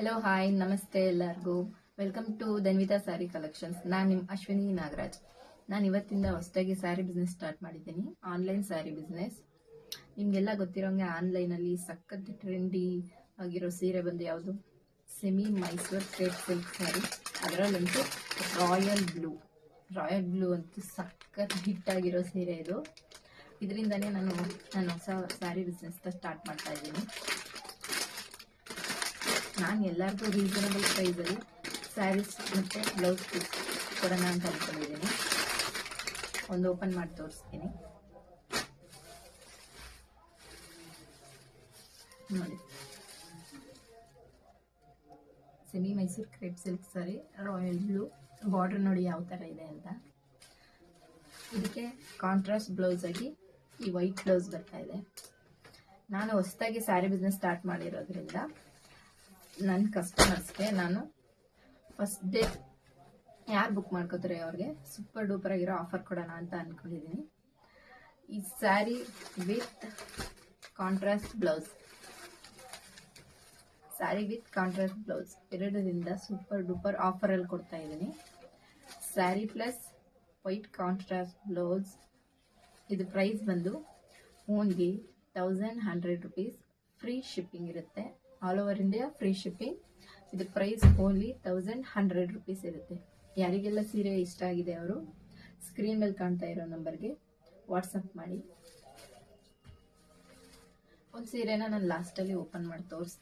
Hello hi ನಮಸ್ತೆ ಎಲ್ಲರಿಗೂ. Welcome to Dhanvita sari collections. ನಾನು ನಿಮ್ಮ ಅಶ್ವಿನಿ ನಾಗರಾಜ್. ನಾನು ಇವತ್ತಿಂದ ಹೊಸದಾಗಿ ಸ್ಯಾರಿ ಬಿಸ್ನೆಸ್ ಸ್ಟಾರ್ಟ್ ಮಾಡಿದ್ದೀನಿ, ಆನ್ಲೈನ್ ಸ್ಯಾರಿ ಬಿಸ್ನೆಸ್. ನಿಮಗೆಲ್ಲ ಗೊತ್ತಿರೋಂಗೆ ಆನ್ಲೈನಲ್ಲಿ ಸಖತ್ ಟ್ರೆಂಡಿ ಆಗಿರೋ ಸೀರೆ ಬಂದು ಯಾವುದು, semi Mysore crepe silk sari. ಅದರಲ್ಲಂತೂ ರಾಯಲ್ ಬ್ಲೂ ಅಂತೂ ಸಖತ್ ಹಿಟ್ ಆಗಿರೋ ಸೀರೆ ಇದು. ಇದರಿಂದನೇ ನಾನು ಹೊಸ ಸ್ಯಾರಿ ಬಿಸ್ನೆಸ್ ಸ್ಟಾರ್ಟ್ ಮಾಡ್ತಾ ಇದ್ದೀನಿ. ನಾನು ಎಲ್ಲರಿಗೂ ರೀಸನಬಲ್ ಪ್ರೈಸಲ್ಲಿ ಸ್ಯಾರೀಸ್ ಮತ್ತು ಬ್ಲೌಸ್ ಪೀಸ್ ಕೊಡೋಣ ಅಂತ ಅಂದ್ಕೊಂಡಿದ್ದೀನಿ. ಒಂದು ಓಪನ್ ಮಾಡಿ ತೋರಿಸ್ತೀನಿ ನೋಡಿ. Semi Mysore crepe silk sari, royal blue, border ನೋಡಿ ಯಾವ ಥರ ಇದೆ ಅಂತ. ಇದಕ್ಕೆ ಕಾಂಟ್ರಾಸ್ಟ್ ಬ್ಲೌಸ್ ಆಗಿ ಈ ವೈಟ್ ಬ್ಲೌಸ್ ಬರ್ತಾ ಇದೆ. ನಾನು ಹೊಸದಾಗಿ ಸ್ಯಾರಿ ಬಿಸ್ನೆಸ್ ಸ್ಟಾರ್ಟ್ ಮಾಡಿರೋದ್ರಿಂದ ನನ್ನ ಕಸ್ಟಮರ್ಸ್ಗೆ ನಾನು ಫಸ್ಟ್ ಡೇ ಯಾರು ಬುಕ್ ಮಾಡ್ಕೋತಾರೆ ಅವ್ರಿಗೆ ಸೂಪರ್ ಡೂಪರ್ ಆಗಿರೋ ಆಫರ್ ಕೊಡೋಣ ಅಂತ ಅಂದ್ಕೊಂಡಿದ್ದೀನಿ. ಈ ಸ್ಯಾರಿ ವಿತ್ ಕಾಂಟ್ರಾಸ್ಟ್ ಬ್ಲೌಸ್, ಎರಡರಿಂದ ಸೂಪರ್ ಡೂಪರ್ ಆಫರಲ್ಲಿ ಕೊಡ್ತಾ ಇದ್ದೀನಿ. Sari plus white contrast blouse. ಇದು ಪ್ರೈಸ್ ಬಂದು ಓನ್ಲಿ 1100 rupees. ಫ್ರೀ ಶಿಪ್ಪಿಂಗ್ ಇರುತ್ತೆ, all over India free shipping. ಇದು ಪ್ರೈಸ್ ಓನ್ಲಿ 1100 rupees ಇರುತ್ತೆ. ಯಾರಿಗೆಲ್ಲ ಸೀರೆ ಇಷ್ಟ ಆಗಿದೆ ಅವರು ಸ್ಕ್ರೀನ್ ಮೇಲೆ ಕಾಣ್ತಾ ಇರೋ ನಂಬರ್ಗೆ ವಾಟ್ಸಪ್ ಮಾಡಿ. ಒಂದು ಸೀರೆನ ನಾನು ಲಾಸ್ಟಲ್ಲಿ ಓಪನ್ ಮಾಡಿ ತೋರಿಸ್ತೀನಿ.